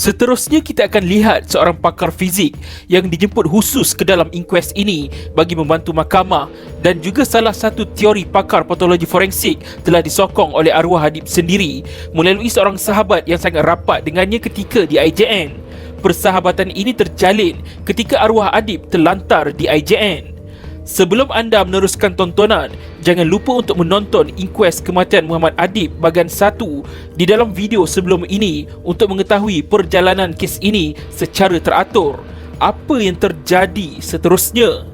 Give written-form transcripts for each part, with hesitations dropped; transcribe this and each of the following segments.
Seterusnya kita akan lihat seorang pakar fizik yang dijemput khusus ke dalam inkuest ini bagi membantu mahkamah, dan juga salah satu teori pakar patologi forensik telah disokong oleh arwah Adib sendiri melalui seorang sahabat yang sangat rapat dengannya ketika di IJN. Persahabatan ini terjalin ketika arwah Adib terlantar di IJN. Sebelum anda meneruskan tontonan, jangan lupa untuk menonton inkuest kematian Muhammad Adib bahagian 1 di dalam video sebelum ini untuk mengetahui perjalanan kes ini secara teratur. Apa yang terjadi seterusnya?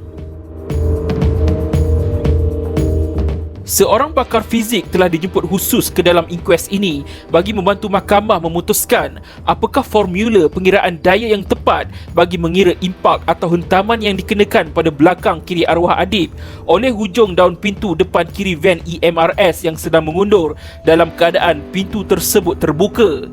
Seorang pakar fizik telah dijemput khusus ke dalam inkuest ini bagi membantu mahkamah memutuskan apakah formula pengiraan daya yang tepat bagi mengira impak atau hentaman yang dikenakan pada belakang kiri arwah Adib oleh hujung daun pintu depan kiri van EMRS yang sedang mengundur dalam keadaan pintu tersebut terbuka.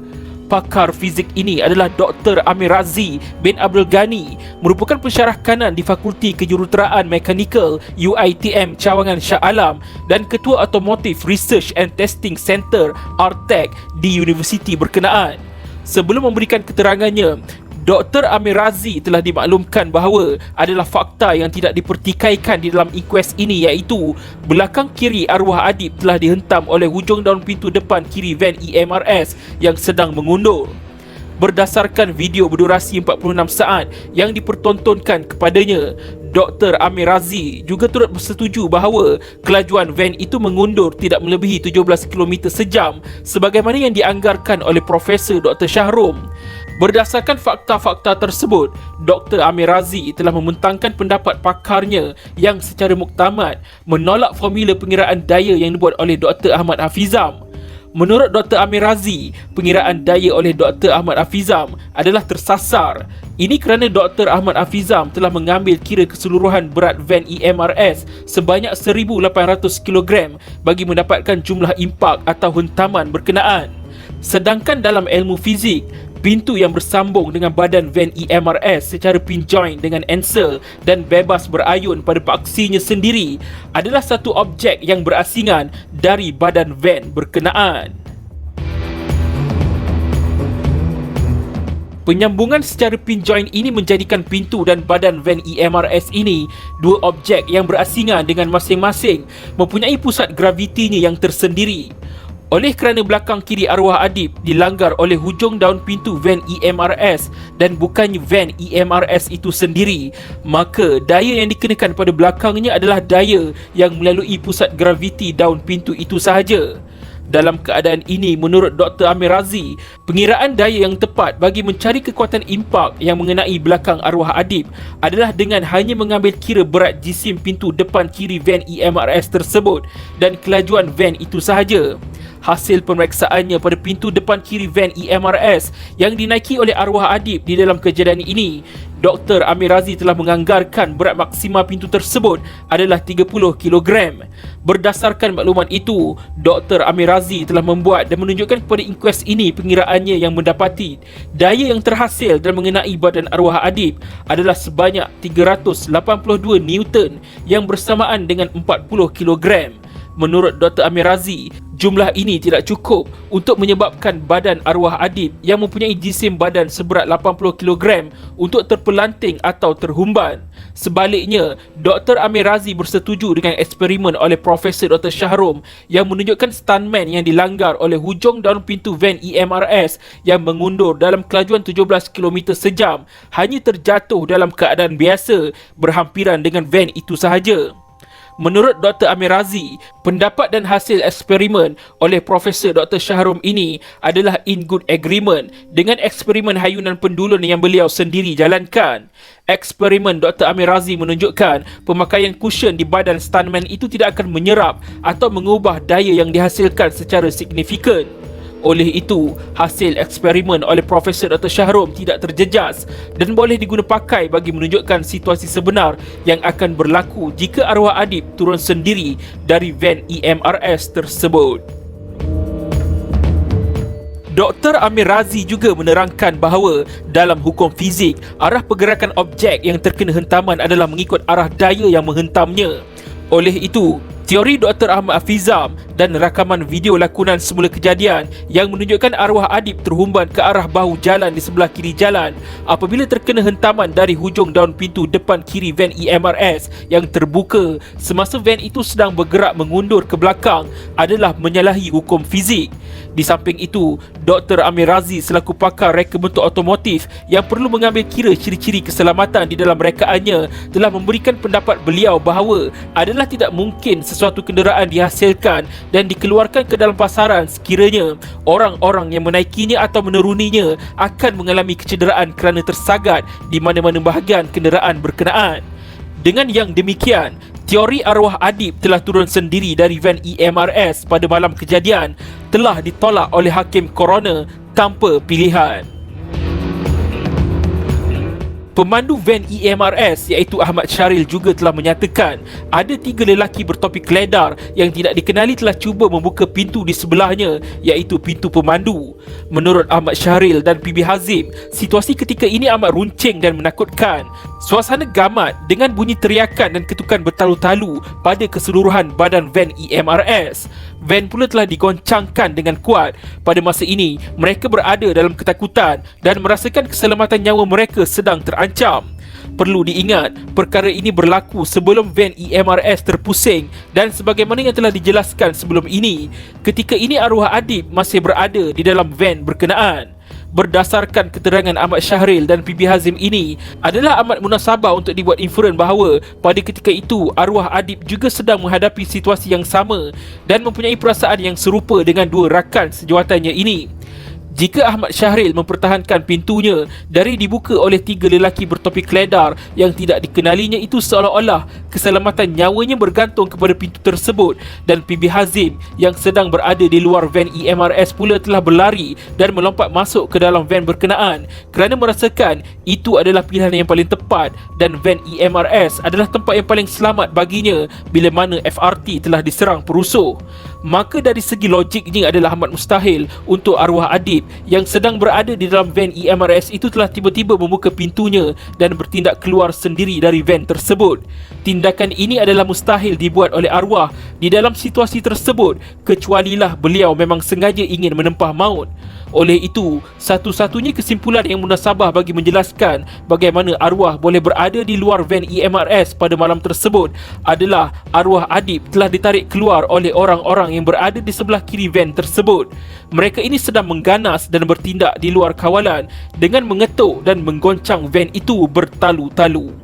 Pakar fizik ini adalah Dr. Amir Razi bin Abdul Ghani, merupakan pensyarah kanan di Fakulti Kejuruteraan Mekanikal UiTM Cawangan Shah Alam dan Ketua Automotive Research and Testing Center (ARTEC) di universiti berkenaan. Sebelum memberikan keterangannya, Dr. Amir Razi telah dimaklumkan bahawa adalah fakta yang tidak dipertikaikan di dalam inkuest ini, iaitu belakang kiri arwah Adib telah dihentam oleh hujung daun pintu depan kiri van EMRS yang sedang mengundur. Berdasarkan video berdurasi 46 saat yang dipertontonkan kepadanya, Dr. Amir Razi juga turut bersetuju bahawa kelajuan van itu mengundur tidak melebihi 17 km sejam sebagaimana yang dianggarkan oleh Profesor Dr. Shahrom. Berdasarkan fakta-fakta tersebut, Dr. Amir Razi telah membentangkan pendapat pakarnya yang secara muktamad menolak formula pengiraan daya yang dibuat oleh Dr. Ahmad Hafizam. Menurut Dr. Amir Razi, pengiraan daya oleh Dr. Ahmad Hafizam adalah tersasar. Ini kerana Dr. Ahmad Hafizam telah mengambil kira keseluruhan berat van EMRS sebanyak 1,800 kg bagi mendapatkan jumlah impak atau hentaman berkenaan. Sedangkan dalam ilmu fizik, pintu yang bersambung dengan badan van EMRS secara pinjoin dengan ansel dan bebas berayun pada paksinya sendiri adalah satu objek yang berasingan dari badan van berkenaan. Penyambungan secara pinjoin ini menjadikan pintu dan badan van EMRS ini dua objek yang berasingan dengan masing-masing mempunyai pusat gravitinya yang tersendiri. Oleh kerana belakang kiri arwah Adib dilanggar oleh hujung daun pintu van EMRS dan bukannya van EMRS itu sendiri, maka daya yang dikenakan pada belakangnya adalah daya yang melalui pusat graviti daun pintu itu sahaja. Dalam keadaan ini, menurut Dr. Amir Razi, pengiraan daya yang tepat bagi mencari kekuatan impak yang mengenai belakang arwah Adib adalah dengan hanya mengambil kira berat jisim pintu depan kiri van EMRS tersebut dan kelajuan van itu sahaja. Hasil pemeriksaannya pada pintu depan kiri van EMRS yang dinaiki oleh arwah Adib di dalam kejadian ini, Dr. Amir Razi telah menganggarkan berat maksima pintu tersebut adalah 30 kg. Berdasarkan maklumat itu, Dr. Amir Razi telah membuat dan menunjukkan kepada inkuest ini pengiraannya yang mendapati daya yang terhasil dan mengenai badan arwah Adib adalah sebanyak 382 Newton yang bersamaan dengan 40 kg. Menurut Dr. Amir Razi, jumlah ini tidak cukup untuk menyebabkan badan arwah Adib yang mempunyai jisim badan seberat 80 kg untuk terpelanting atau terhumban. Sebaliknya, Dr. Amir Razi bersetuju dengan eksperimen oleh Profesor Dr. Shahrom yang menunjukkan stuntman yang dilanggar oleh hujung daun pintu van EMRS yang mengundur dalam kelajuan 17 km sejam hanya terjatuh dalam keadaan biasa berhampiran dengan van itu sahaja. Menurut Dr. Amir Razi, pendapat dan hasil eksperimen oleh Profesor Dr. Shahrom ini adalah in good agreement dengan eksperimen hayunan pendulun yang beliau sendiri jalankan. Eksperimen Dr. Amir Razi menunjukkan pemakaian cushion di badan stuntman itu tidak akan menyerap atau mengubah daya yang dihasilkan secara signifikan. Oleh itu, hasil eksperimen oleh Profesor Dr. Shahrom tidak terjejas dan boleh diguna pakai bagi menunjukkan situasi sebenar yang akan berlaku jika arwah Adib turun sendiri dari van EMRS tersebut. Dr. Amir Razi juga menerangkan bahawa dalam hukum fizik, arah pergerakan objek yang terkena hentaman adalah mengikut arah daya yang menghentamnya. Oleh itu, Teori Dr. Ahmad Hafizam dan rakaman video lakonan semula kejadian yang menunjukkan arwah Adib terhumban ke arah bahu jalan di sebelah kiri jalan apabila terkena hentaman dari hujung daun pintu depan kiri van EMRS yang terbuka semasa van itu sedang bergerak mengundur ke belakang adalah menyalahi hukum fizik. Di samping itu, Dr. Amir Razi selaku pakar reka bentuk otomotif yang perlu mengambil kira ciri-ciri keselamatan di dalam rekaannya telah memberikan pendapat beliau bahawa adalah tidak mungkin sesuatu kenderaan dihasilkan dan dikeluarkan ke dalam pasaran sekiranya orang-orang yang menaikinya atau menuruninya akan mengalami kecederaan kerana tersagat di mana-mana bahagian kenderaan berkenaan. Dengan yang demikian, teori arwah Adib telah turun sendiri dari van EMRS pada malam kejadian telah ditolak oleh hakim koroner tanpa pilihan. Pemandu van EMRS iaitu Ahmad Syahril juga telah menyatakan ada 3 lelaki bertopi keledar yang tidak dikenali telah cuba membuka pintu di sebelahnya iaitu pintu pemandu. Menurut Ahmad Syahril dan PB Hazim, situasi ketika ini amat runcing dan menakutkan. Suasana gamat dengan bunyi teriakan dan ketukan bertalu-talu pada keseluruhan badan van EMRS. Van pula telah digoncangkan dengan kuat. Pada masa ini, mereka berada dalam ketakutan dan merasakan keselamatan nyawa mereka sedang terancam. Perlu diingat, perkara ini berlaku sebelum van EMRS terpusing dan sebagaimana yang telah dijelaskan sebelum ini, ketika ini arwah Adib masih berada di dalam van berkenaan. Berdasarkan keterangan Ahmad Syahril dan PB Hazim ini adalah amat munasabah untuk dibuat inferen bahawa pada ketika itu arwah Adib juga sedang menghadapi situasi yang sama dan mempunyai perasaan yang serupa dengan 2 rakan sejawatannya ini. Jika Ahmad Syahril mempertahankan pintunya dari dibuka oleh 3 lelaki bertopi keledar yang tidak dikenalinya itu seolah-olah keselamatan nyawanya bergantung kepada pintu tersebut, dan PB Hazim yang sedang berada di luar van EMRS pula telah berlari dan melompat masuk ke dalam van berkenaan kerana merasakan itu adalah pilihan yang paling tepat dan van EMRS adalah tempat yang paling selamat baginya bila mana FRT telah diserang perusuh. Maka dari segi logiknya adalah amat mustahil untuk arwah Adib yang sedang berada di dalam van EMRS itu telah tiba-tiba membuka pintunya dan bertindak keluar sendiri dari van tersebut. Tindakan ini adalah mustahil dibuat oleh arwah di dalam situasi tersebut kecualilah beliau memang sengaja ingin menempah maut. Oleh itu, satu-satunya kesimpulan yang munasabah bagi menjelaskan bagaimana arwah boleh berada di luar van EMRS pada malam tersebut adalah arwah Adib telah ditarik keluar oleh orang-orang yang berada di sebelah kiri van tersebut. Mereka ini sedang mengganas dan bertindak di luar kawalan dengan mengetuk dan menggoncang van itu bertalu-talu.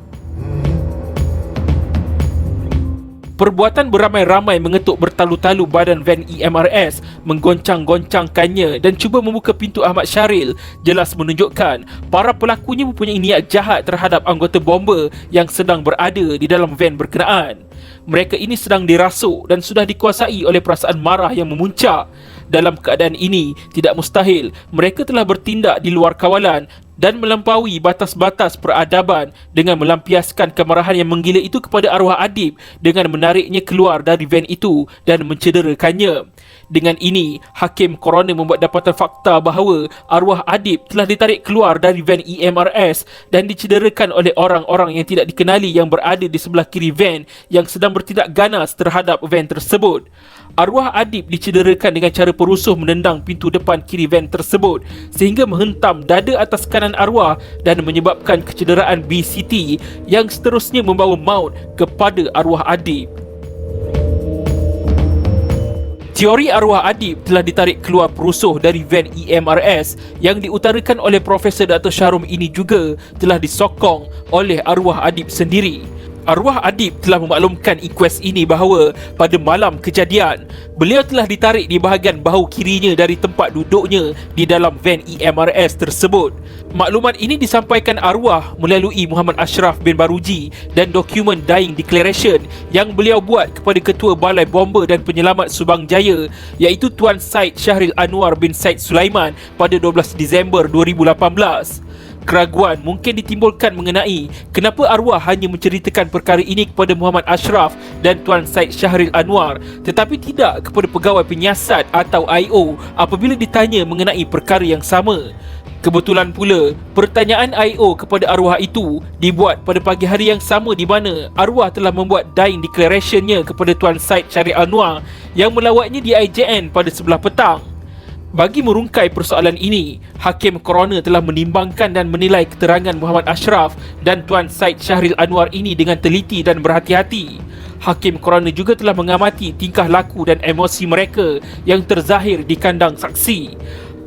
Perbuatan beramai-ramai mengetuk bertalu-talu badan van EMRS, menggoncang-goncangkannya dan cuba membuka pintu Ahmad Syahril jelas menunjukkan para pelakunya mempunyai niat jahat terhadap anggota bomba yang sedang berada di dalam van berkenaan. Mereka ini sedang dirasuk dan sudah dikuasai oleh perasaan marah yang memuncak. Dalam keadaan ini, tidak mustahil mereka telah bertindak di luar kawalan dan melampaui batas-batas peradaban dengan melampiaskan kemarahan yang menggila itu kepada arwah Adib dengan menariknya keluar dari van itu dan mencederakannya. Dengan ini, hakim koroner membuat dapatan fakta bahawa arwah Adib telah ditarik keluar dari van EMRS dan dicederakan oleh orang-orang yang tidak dikenali yang berada di sebelah kiri van yang sedang bertindak ganas terhadap van tersebut. Arwah Adib dicederakan dengan cara perusuh menendang pintu depan kiri van tersebut sehingga menghentam dada atas kanan arwah dan menyebabkan kecederaan BCT yang seterusnya membawa maut kepada arwah Adib. Teori arwah Adib telah ditarik keluar perusuh dari van EMRS yang diutarakan oleh Profesor Dr. Syahrum ini juga telah disokong oleh arwah Adib sendiri. Arwah Adib telah memaklumkan inquest ini bahawa pada malam kejadian, beliau telah ditarik di bahagian bahu kirinya dari tempat duduknya di dalam van EMRS tersebut. Maklumat ini disampaikan arwah melalui Muhammad Ashraf bin Baruji dan dokumen Dying Declaration yang beliau buat kepada Ketua Balai Bomba dan Penyelamat Subang Jaya iaitu Tuan Syed Syahril Anwar bin Syed Sulaiman pada 12 Disember 2018. Keraguan mungkin ditimbulkan mengenai kenapa arwah hanya menceritakan perkara ini kepada Muhammad Ashraf dan Tuan Syed Syahril Anwar tetapi tidak kepada pegawai penyiasat atau IO apabila ditanya mengenai perkara yang sama. Kebetulan pula, pertanyaan I.O. kepada arwah itu dibuat pada pagi hari yang sama di mana arwah telah membuat dying declaration-nya kepada Tuan Syed Syahril Anwar yang melawatnya di IJN pada sebelah petang. Bagi merungkai persoalan ini, Hakim Coroner telah menimbangkan dan menilai keterangan Muhammad Ashraf dan Tuan Syed Syahril Anwar ini dengan teliti dan berhati-hati. Hakim Coroner juga telah mengamati tingkah laku dan emosi mereka yang terzahir di kandang saksi.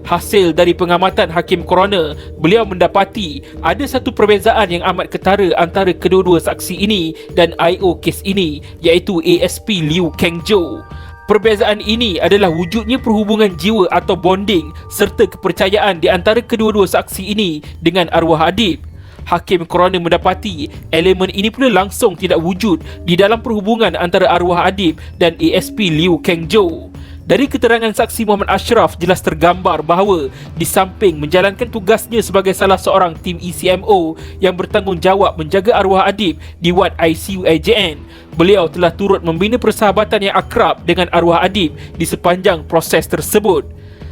Hasil dari pengamatan Hakim Coroner, beliau mendapati ada satu perbezaan yang amat ketara antara kedua-dua saksi ini dan I.O. kes ini, iaitu ASP Liu Keng Jo. Perbezaan ini adalah wujudnya perhubungan jiwa atau bonding serta kepercayaan di antara kedua-dua saksi ini dengan arwah adib. Hakim Coroner mendapati elemen ini pula langsung tidak wujud di dalam perhubungan antara arwah adib dan ASP Liu Keng Jo. Dari keterangan saksi Muhammad Ashraf jelas tergambar bahawa di samping menjalankan tugasnya sebagai salah seorang tim ECMO yang bertanggungjawab menjaga arwah adib di wad ICU IJN, beliau telah turut membina persahabatan yang akrab dengan arwah adib di sepanjang proses tersebut.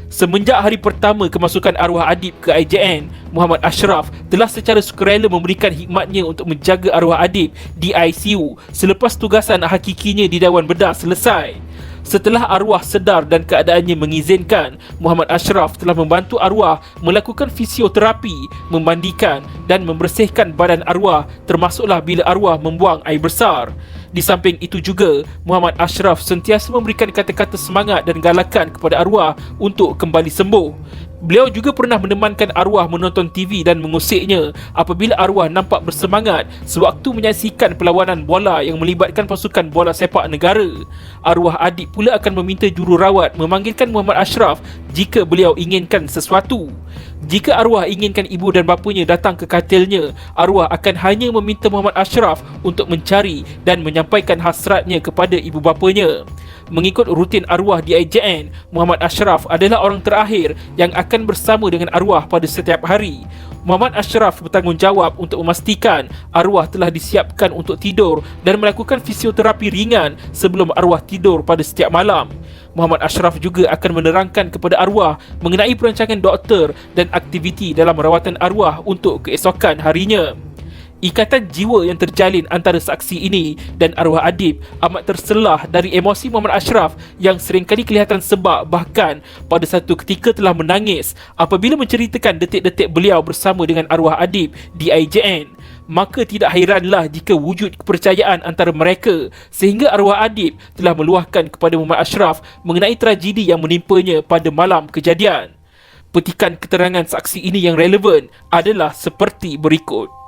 Semenjak hari pertama kemasukan arwah adib ke IJN, Muhammad Ashraf telah secara sukarela memberikan khidmatnya untuk menjaga arwah adib di ICU selepas tugasan hakikinya di Dewan Bedah selesai. Setelah arwah sedar dan keadaannya mengizinkan, Muhammad Ashraf telah membantu arwah melakukan fisioterapi, memandikan dan membersihkan badan arwah, termasuklah bila arwah membuang air besar. Di samping itu juga, Muhammad Ashraf sentiasa memberikan kata-kata semangat dan galakan kepada arwah untuk kembali sembuh. Beliau juga pernah menemankan arwah menonton TV dan mengusiknya apabila arwah nampak bersemangat sewaktu menyaksikan perlawanan bola yang melibatkan pasukan bola sepak negara. Arwah adib pula akan meminta jururawat memanggilkan Muhammad Ashraf jika beliau inginkan sesuatu. Jika arwah inginkan ibu dan bapanya datang ke katilnya, arwah akan hanya meminta Muhammad Ashraf untuk mencari dan menyampaikan hasratnya kepada ibu bapanya. Mengikut rutin arwah di IJN, Muhammad Ashraf adalah orang terakhir yang akan bersama dengan arwah pada setiap hari. Muhammad Ashraf bertanggungjawab untuk memastikan arwah telah disiapkan untuk tidur dan melakukan fisioterapi ringan sebelum arwah tidur pada setiap malam. Muhammad Ashraf juga akan menerangkan kepada arwah mengenai perancangan doktor dan aktiviti dalam rawatan arwah untuk keesokan harinya. Ikatan jiwa yang terjalin antara saksi ini dan arwah adib amat terselah dari emosi Muhammad Ashraf yang seringkali kelihatan sebab bahkan pada satu ketika telah menangis apabila menceritakan detik-detik beliau bersama dengan arwah adib di IJN. Maka tidak hairanlah jika wujud kepercayaan antara mereka sehingga arwah adib telah meluahkan kepada Muhammad Ashraf mengenai tragedi yang menimpanya pada malam kejadian. Petikan keterangan saksi ini yang relevan adalah seperti berikut.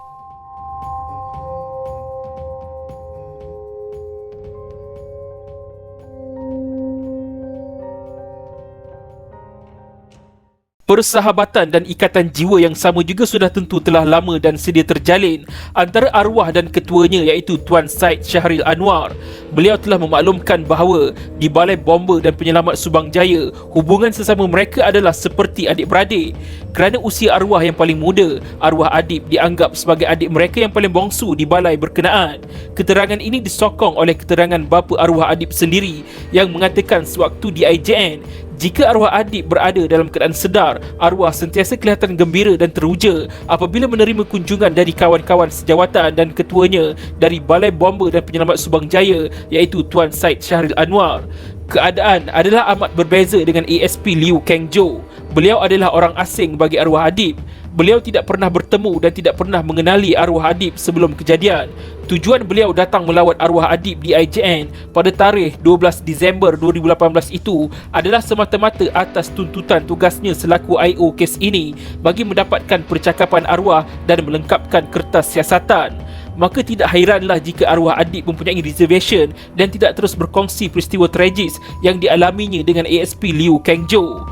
Persahabatan dan ikatan jiwa yang sama juga sudah tentu telah lama dan sedia terjalin antara arwah dan ketuanya iaitu Tuan Syed Syahril Anwar. Beliau telah memaklumkan bahawa di Balai Bomber dan Penyelamat Subang Jaya, hubungan sesama mereka adalah seperti adik-beradik. Kerana usia arwah yang paling muda, arwah adib dianggap sebagai adik mereka yang paling bongsu di balai berkenaan. Keterangan ini disokong oleh keterangan bapa arwah adib sendiri yang mengatakan sewaktu di IJN, jika arwah adib berada dalam keadaan sedar, arwah sentiasa kelihatan gembira dan teruja apabila menerima kunjungan dari kawan-kawan sejawatan dan ketuanya dari Balai Bomber dan Penyelamat Subang Jaya iaitu Tuan Syed Syahril Anwar. Keadaan adalah amat berbeza dengan ASP Liu Keng Jo. Beliau adalah orang asing bagi arwah adib. Beliau tidak pernah bertemu dan tidak pernah mengenali arwah adib sebelum kejadian. Tujuan beliau datang melawat arwah adib di IJN pada tarikh 12 Disember 2018 itu adalah semata-mata atas tuntutan tugasnya selaku I.O. kes ini bagi mendapatkan percakapan arwah dan melengkapkan kertas siasatan. Maka tidak hairanlah jika arwah adib mempunyai reservation dan tidak terus berkongsi peristiwa tragis yang dialaminya dengan ASP Liu Keng Jo.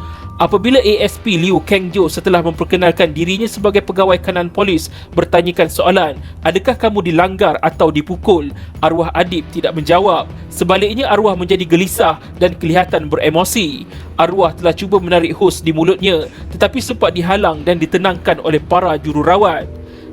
Apabila ASP Liu Keng Jo setelah memperkenalkan dirinya sebagai pegawai kanan polis bertanyakan soalan, adakah kamu dilanggar atau dipukul? Arwah adib tidak menjawab. Sebaliknya arwah menjadi gelisah dan kelihatan beremosi. Arwah telah cuba menarik hos di mulutnya tetapi sempat dihalang dan ditenangkan oleh para jururawat.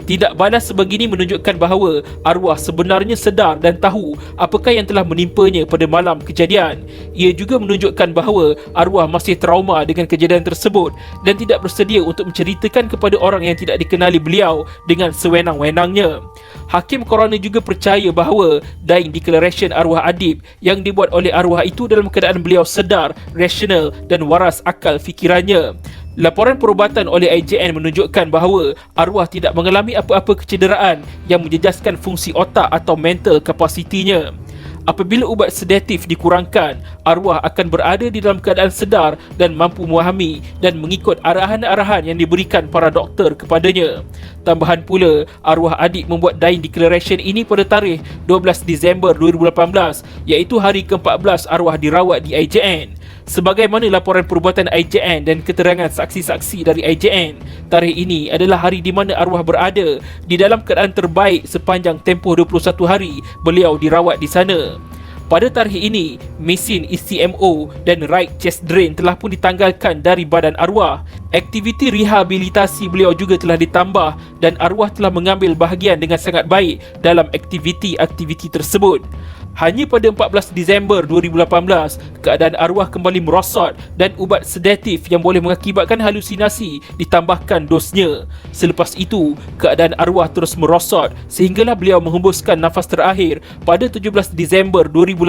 Tidak balas sebegini menunjukkan bahawa arwah sebenarnya sedar dan tahu apakah yang telah menimpanya pada malam kejadian. Ia juga menunjukkan bahawa arwah masih trauma dengan kejadian tersebut dan tidak bersedia untuk menceritakan kepada orang yang tidak dikenali beliau dengan sewenang-wenangnya. Hakim Coroner juga percaya bahawa Dying Declaration arwah Adib yang dibuat oleh arwah itu dalam keadaan beliau sedar, rasional dan waras akal fikirannya. Laporan perubatan oleh IJN menunjukkan bahawa arwah tidak mengalami apa-apa kecederaan yang menjejaskan fungsi otak atau mental kapasitinya. Apabila ubat sedatif dikurangkan, arwah akan berada di dalam keadaan sedar dan mampu memahami dan mengikut arahan-arahan yang diberikan para doktor kepadanya. Tambahan pula, arwah Adib membuat Dying Declaration ini pada tarikh 12 Disember 2018, iaitu hari ke-14 arwah dirawat di IJN. Sebagaimana laporan perubatan IJN dan keterangan saksi-saksi dari IJN, tarikh ini adalah hari di mana arwah berada di dalam keadaan terbaik sepanjang tempoh 21 hari beliau dirawat di sana. Pada tarikh ini, mesin ECMO dan right chest drain telah pun ditanggalkan dari badan arwah. Aktiviti rehabilitasi beliau juga telah ditambah dan arwah telah mengambil bahagian dengan sangat baik dalam aktiviti-aktiviti tersebut. Hanya pada 14 Disember 2018, keadaan arwah kembali merosot dan ubat sedatif yang boleh mengakibatkan halusinasi ditambahkan dosnya. Selepas itu, keadaan arwah terus merosot sehinggalah beliau menghembuskan nafas terakhir pada 17 Disember 2018,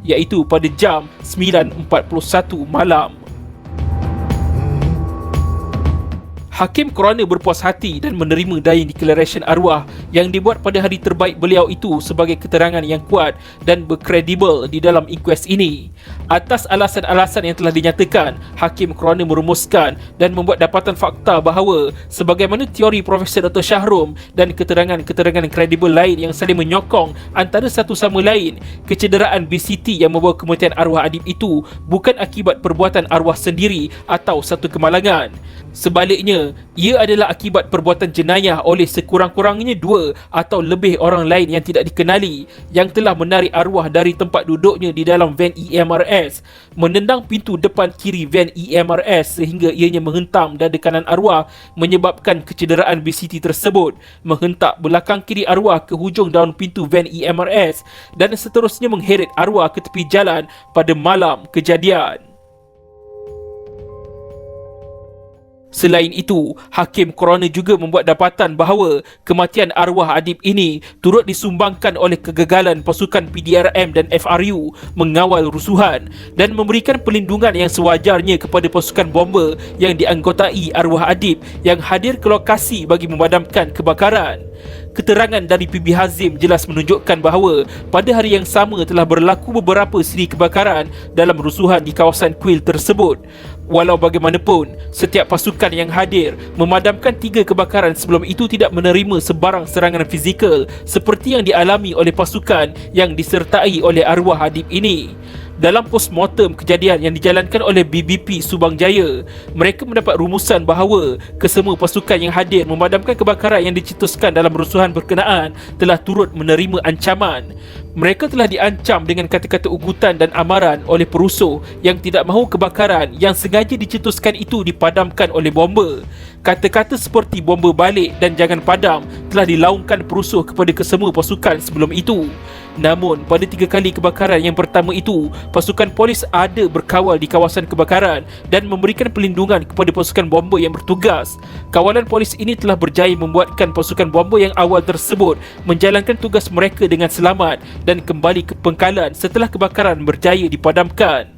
iaitu pada jam 9.41 malam. Hakim Coroner berpuas hati dan menerima Dying Declaration arwah yang dibuat pada hari terbaik beliau itu sebagai keterangan yang kuat dan berkredibel di dalam inkuest ini. Atas alasan-alasan yang telah dinyatakan, Hakim Coroner merumuskan dan membuat dapatan fakta bahawa sebagaimana teori Profesor Dr. Shahrom dan keterangan-keterangan kredibel lain yang saling menyokong antara satu sama lain, kecederaan BCT yang membawa kematian arwah Adib itu bukan akibat perbuatan arwah sendiri atau satu kemalangan. Sebaliknya, ia adalah akibat perbuatan jenayah oleh sekurang-kurangnya 2 atau lebih orang lain yang tidak dikenali yang telah menarik arwah dari tempat duduknya di dalam van EMRS, menendang pintu depan kiri van EMRS sehingga ianya menghentam dada kanan arwah menyebabkan kecederaan BCT tersebut, menghentak belakang kiri arwah ke hujung daun pintu van EMRS dan seterusnya mengheret arwah ke tepi jalan pada malam kejadian. Selain itu, Hakim Coroner juga membuat dapatan bahawa kematian arwah Adib ini turut disumbangkan oleh kegagalan pasukan PDRM dan FRU mengawal rusuhan dan memberikan perlindungan yang sewajarnya kepada pasukan bomber yang dianggotai arwah Adib yang hadir ke lokasi bagi memadamkan kebakaran. Keterangan dari PB Hazim jelas menunjukkan bahawa pada hari yang sama telah berlaku beberapa siri kebakaran dalam rusuhan di kawasan kuil tersebut. Walau bagaimanapun, setiap pasukan yang hadir memadamkan 3 kebakaran sebelum itu tidak menerima sebarang serangan fizikal seperti yang dialami oleh pasukan yang disertai oleh arwah Adib ini. Dalam postmortem kejadian yang dijalankan oleh BBP Subang Jaya, mereka mendapat rumusan bahawa kesemua pasukan yang hadir memadamkan kebakaran yang dicetuskan dalam rusuhan berkenaan telah turut menerima ancaman. Mereka telah diancam dengan kata-kata ugutan dan amaran oleh perusuh yang tidak mahu kebakaran yang sengaja dicetuskan itu dipadamkan oleh bomber. Kata-kata seperti bomber balik dan jangan padam telah dilaungkan perusuh kepada kesemua pasukan sebelum itu. Namun, pada 3 kali kebakaran yang pertama itu, pasukan polis ada berkawal di kawasan kebakaran dan memberikan perlindungan kepada pasukan bomber yang bertugas. Kawalan polis ini telah berjaya membuatkan pasukan bomber yang awal tersebut menjalankan tugas mereka dengan selamat dan kembali ke pangkalan setelah kebakaran berjaya dipadamkan.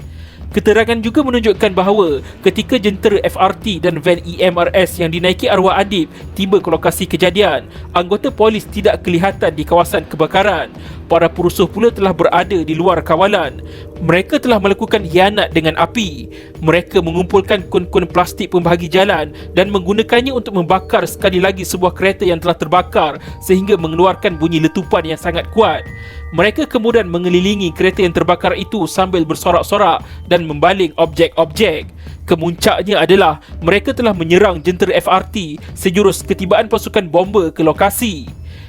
Keterangan juga menunjukkan bahawa ketika jentera FRT dan van EMRS yang dinaiki arwah Adib tiba ke lokasi kejadian, anggota polis tidak kelihatan di kawasan kebakaran. Para perusuh pula telah berada di luar kawalan. Mereka telah melakukan hianat dengan api. Mereka mengumpulkan kun-kun plastik pembahagi jalan dan menggunakannya untuk membakar sekali lagi sebuah kereta yang telah terbakar sehingga mengeluarkan bunyi letupan yang sangat kuat. Mereka kemudian mengelilingi kereta yang terbakar itu sambil bersorak-sorak dan membaling objek-objek. Kemuncaknya adalah mereka telah menyerang jentera FRT sejurus ketibaan pasukan bomber ke lokasi.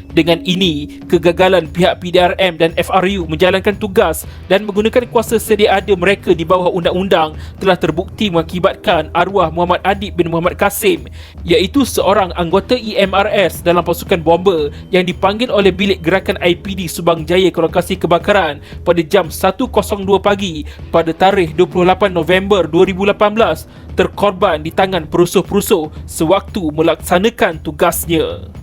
Dengan ini, kegagalan pihak PDRM dan FRU menjalankan tugas dan menggunakan kuasa sedia ada mereka di bawah undang-undang telah terbukti mengakibatkan arwah Muhammad Adib bin Muhammad Kasim, iaitu seorang anggota EMRS dalam pasukan bomber yang dipanggil oleh bilik gerakan IPD Subang Jaya ke lokasi kebakaran pada jam 1.02 pagi pada tarikh 28 November 2018, terkorban di tangan perusuh-perusuh sewaktu melaksanakan tugasnya.